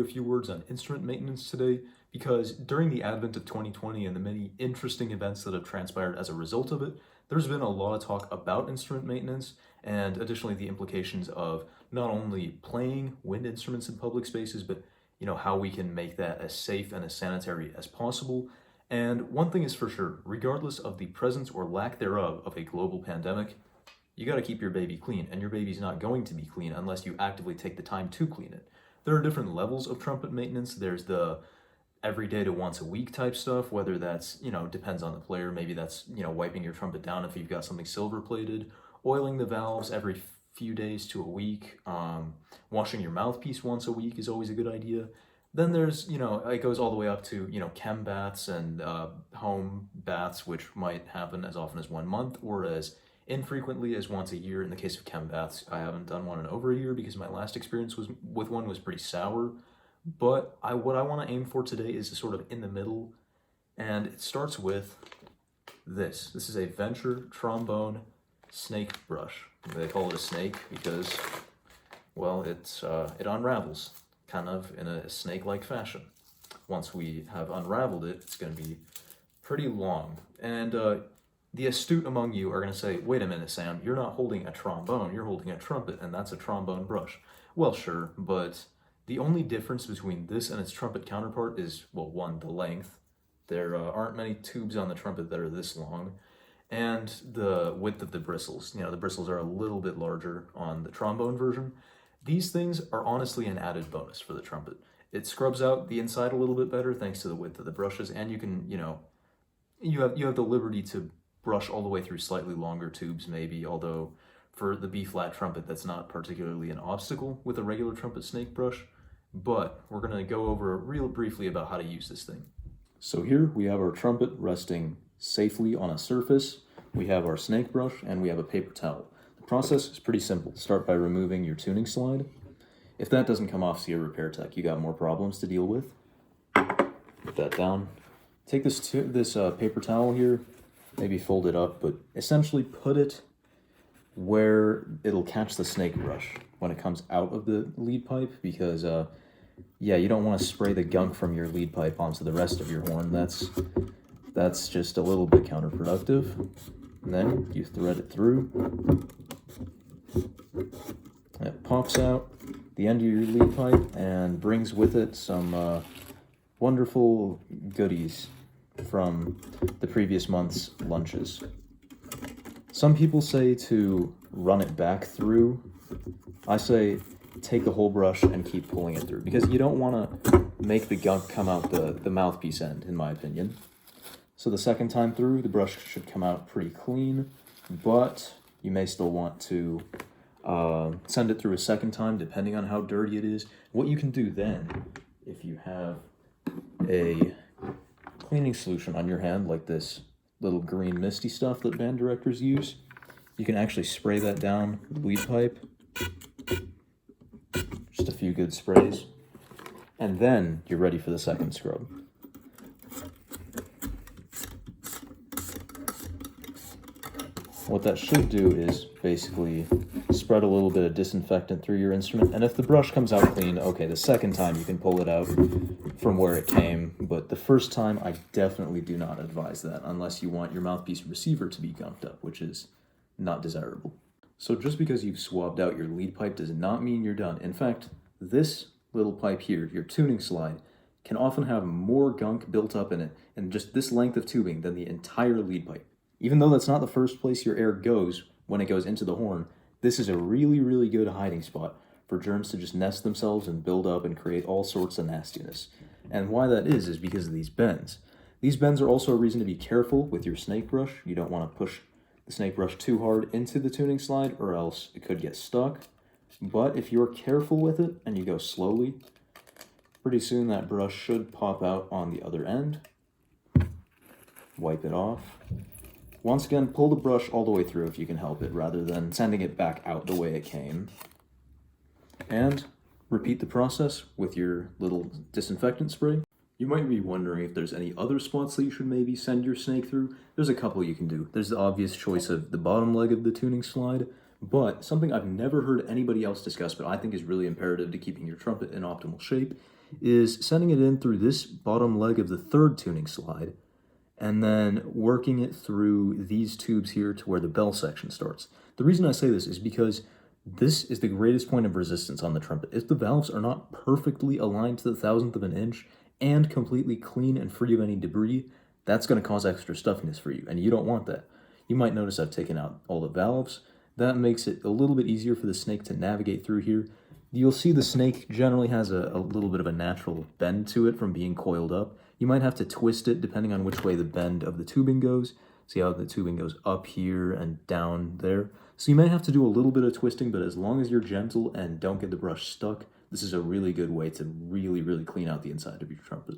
you a few words on instrument maintenance today, because during the advent of 2020 and the many interesting events that have transpired as a result of it, there's been a lot of talk about instrument maintenance and additionally the implications of not only playing wind instruments in public spaces, but how we can make that as safe and as sanitary as possible. And one thing is for sure, regardless of the presence or lack thereof of a global pandemic, you got to keep your baby clean, and your baby's not going to be clean unless you actively take the time to clean it. There are different levels of trumpet maintenance. There's the every day to once a week type stuff, whether that's, depends on the player. Maybe that's, wiping your trumpet down if you've got something silver plated, oiling the valves every few days to a week, washing your mouthpiece once a week is always a good idea. Then there's, it goes all the way up to, chem baths and home baths, which might happen as often as 1 month or as infrequently as once a year. In the case of chem baths, I haven't done one in over a year because my last experience with one was pretty sour. But what I want to aim for today is sort of in the middle, and it starts with this. This is a Venture trombone snake brush. They call it a snake because, well, it unravels kind of in a snake-like fashion. Once we have unraveled it, it's going to be pretty long. And the astute among you are going to say, wait a minute, Sam, you're not holding a trombone, you're holding a trumpet, and that's a trombone brush. Well, sure, but the only difference between this and its trumpet counterpart is, well, one, the length. There aren't many tubes on the trumpet that are this long, and the width of the bristles. The bristles are a little bit larger on the trombone version. These things are honestly an added bonus for the trumpet. It scrubs out the inside a little bit better thanks to the width of the brushes, and you can, you have the liberty to brush all the way through slightly longer tubes maybe, although for the B-flat trumpet, that's not particularly an obstacle with a regular trumpet snake brush, but we're going to go over real briefly about how to use this thing. So here we have our trumpet resting safely on a surface. We have our snake brush, and we have a paper towel. The process is pretty simple. Start by removing your tuning slide. If that doesn't come off, see a repair tech. You got more problems to deal with. Put that down. Take this paper towel here, maybe fold it up, but essentially put it where it'll catch the snake brush when it comes out of the lead pipe, because you don't want to spray the gunk from your lead pipe onto the rest of your horn. That's just a little bit counterproductive. And then you thread it through. It pops out the end of your lead pipe and brings with it some wonderful goodies from the previous month's lunches. Some people say to run it back through. I say take the whole brush and keep pulling it through, because you don't want to make the gunk come out the mouthpiece end, in my opinion. So the second time through, the brush should come out pretty clean, but you may still want to send it through a second time, depending on how dirty it is. What you can do then, if you have a cleaning solution on your hand, like this little green misty stuff that band directors use, you can actually spray that down the lead pipe. Just a few good sprays. And then you're ready for the second scrub. What that should do is basically spread a little bit of disinfectant through your instrument, and if the brush comes out clean, okay, the second time you can pull it out from where it came, but the first time I definitely do not advise that unless you want your mouthpiece receiver to be gunked up, which is not desirable. So just because you've swabbed out your lead pipe does not mean you're done. In fact, this little pipe here, your tuning slide, can often have more gunk built up in it in just this length of tubing than the entire lead pipe. Even though that's not the first place your air goes when it goes into the horn, this is a really, really good hiding spot for germs to just nest themselves and build up and create all sorts of nastiness. And why that is because of these bends. These bends are also a reason to be careful with your snake brush. You don't want to push the snake brush too hard into the tuning slide, or else it could get stuck. But if you're careful with it and you go slowly, pretty soon that brush should pop out on the other end. Wipe it off. Once again, pull the brush all the way through if you can help it, rather than sending it back out the way it came. And repeat the process with your little disinfectant spray. You might be wondering if there's any other spots that you should maybe send your snake through. There's a couple you can do. There's the obvious choice of the bottom leg of the tuning slide, but something I've never heard anybody else discuss, but I think is really imperative to keeping your trumpet in optimal shape, is sending it in through this bottom leg of the third tuning slide, and then working it through these tubes here to where the bell section starts. The reason I say this is because this is the greatest point of resistance on the trumpet. If the valves are not perfectly aligned to the thousandth of an inch and completely clean and free of any debris, that's going to cause extra stuffiness for you, and you don't want that. You might notice I've taken out all the valves. That makes it a little bit easier for the snake to navigate through here. You'll see the snake generally has a little bit of a natural bend to it from being coiled up. You might have to twist it depending on which way the bend of the tubing goes. See how the tubing goes up here and down there? So you may have to do a little bit of twisting, but as long as you're gentle and don't get the brush stuck, this is a really good way to really clean out the inside of your trumpet.